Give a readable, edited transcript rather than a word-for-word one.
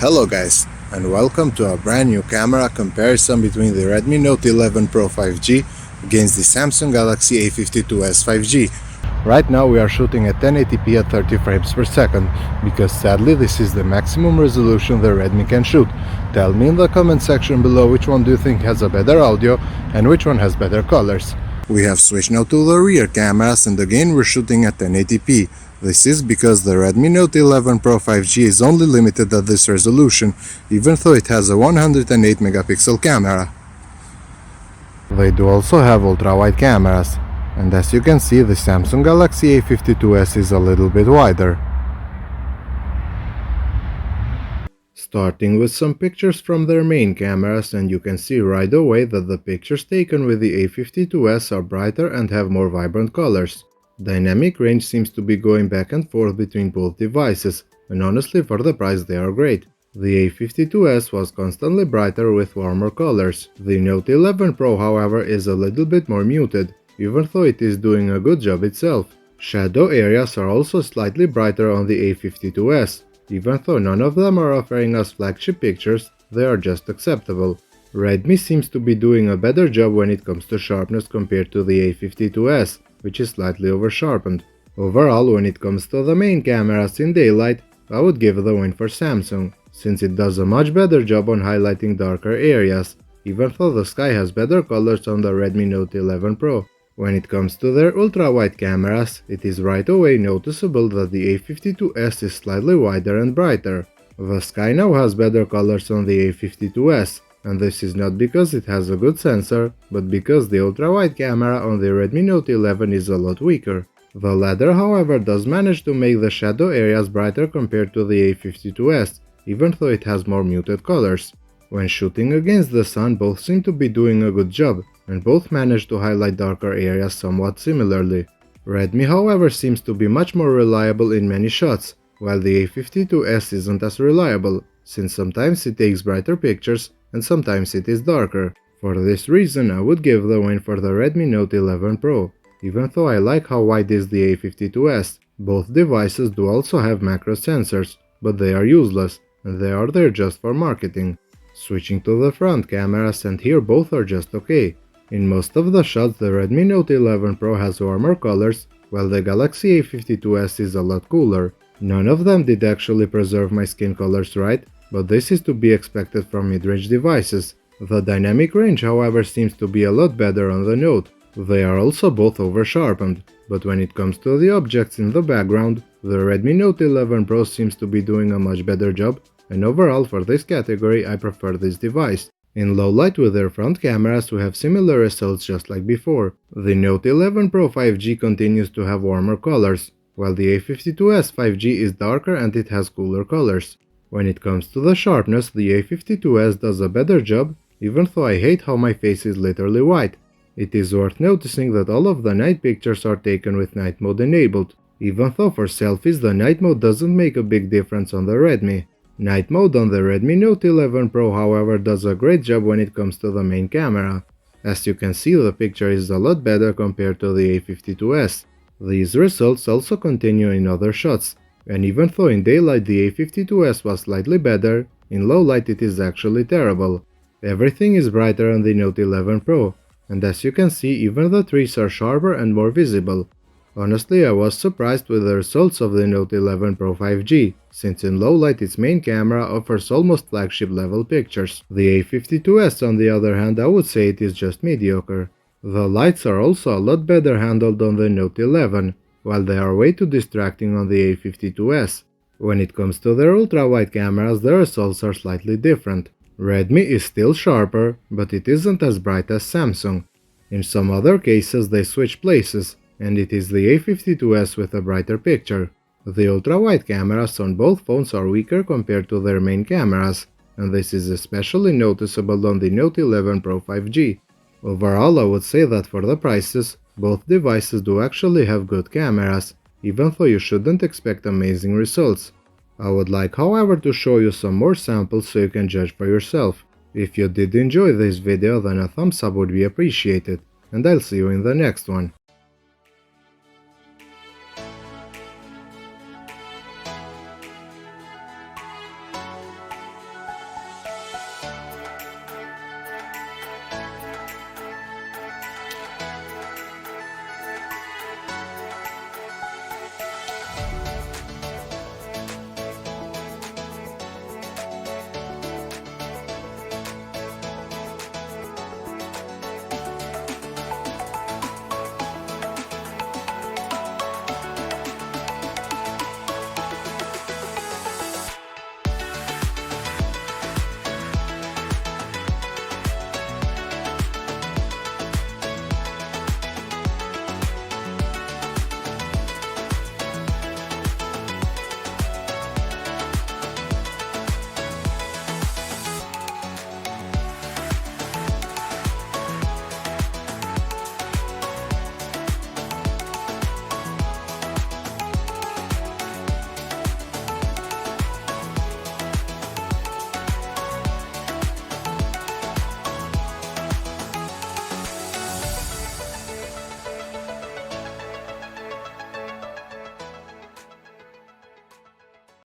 Hello guys, and welcome to a brand new camera comparison between the Redmi Note 11 Pro 5G against the Samsung Galaxy A52s 5G. Right now we are shooting at 1080p at 30 frames per second, because sadly this is the maximum resolution the Redmi can shoot. Tell me in the comment section below which one do you think has a better audio and which one has better colors. We have switched now to the rear cameras, and again we're shooting at 1080p. This is because the Redmi Note 11 Pro 5G is only limited at this resolution, even though it has a 108 megapixel camera. They do also have ultra-wide cameras, and as you can see the Samsung Galaxy A52s is a little bit wider. Starting with some pictures from their main cameras, and you can see right away that the pictures taken with the A52s are brighter and have more vibrant colors. Dynamic range seems to be going back and forth between both devices, and honestly for the price they are great. The A52s was constantly brighter with warmer colors. The Note 11 Pro, however, is a little bit more muted, even though it is doing a good job itself. Shadow areas are also slightly brighter on the A52s. Even though none of them are offering us flagship pictures, they are just acceptable. Redmi seems to be doing a better job when it comes to sharpness compared to the A52s, which is slightly over-sharpened. Overall, when it comes to the main cameras in daylight, I would give the win for Samsung, since it does a much better job on highlighting darker areas, even though the sky has better colors on the Redmi Note 11 Pro. When it comes to their ultra-wide cameras, it is right away noticeable that the A52s is slightly wider and brighter. The sky now has better colors on the A52s, and this is not because it has a good sensor, but because the ultra-wide camera on the Redmi Note 11 is a lot weaker. The latter, however, does manage to make the shadow areas brighter compared to the A52s, even though it has more muted colors. When shooting against the sun, both seem to be doing a good job, and both manage to highlight darker areas somewhat similarly. Redmi, however, seems to be much more reliable in many shots, while the A52s isn't as reliable, since sometimes it takes brighter pictures and sometimes it is darker. For this reason, I would give the win for the Redmi Note 11 Pro, even though I like how wide is the A52s. Both devices do also have macro sensors, but they are useless, and they are there just for marketing. Switching to the front cameras, and here both are just okay. In most of the shots, the Redmi Note 11 Pro has warmer colors, while the Galaxy A52s is a lot cooler. None of them did actually preserve my skin colors right, but this is to be expected from mid-range devices. The dynamic range, however, seems to be a lot better on the Note. They are also both over-sharpened, but when it comes to the objects in the background, the Redmi Note 11 Pro seems to be doing a much better job, and overall for this category I prefer this device. In low light with their front cameras we have similar results just like before. The Note 11 Pro 5G continues to have warmer colors, while the A52s 5G is darker and it has cooler colors. When it comes to the sharpness, the A52s does a better job, even though I hate how my face is literally white. It is worth noticing that all of the night pictures are taken with night mode enabled, even though for selfies the night mode doesn't make a big difference on the Redmi. Night mode on the Redmi Note 11 Pro, however, does a great job when it comes to the main camera. As you can see, the picture is a lot better compared to the A52s. These results also continue in other shots, and even though in daylight the A52s was slightly better, in low light it is actually terrible. Everything is brighter on the Note 11 Pro, and as you can see even the trees are sharper and more visible. Honestly, I was surprised with the results of the Note 11 Pro 5G, since in low light its main camera offers almost flagship level pictures. The A52s on the other hand, I would say it is just mediocre. The lights are also a lot better handled on the Note 11, while they are way too distracting on the A52s. When it comes to their ultra-wide cameras, the results are slightly different. Redmi is still sharper, but it isn't as bright as Samsung. In some other cases they switch places, and it is the A52s with a brighter picture. The ultra-wide cameras on both phones are weaker compared to their main cameras, and this is especially noticeable on the Note 11 Pro 5G. Overall, I would say that for the prices, both devices do actually have good cameras, even though you shouldn't expect amazing results. I would like, however, to show you some more samples so you can judge for yourself. If you did enjoy this video, then a thumbs up would be appreciated, and I'll see you in the next one.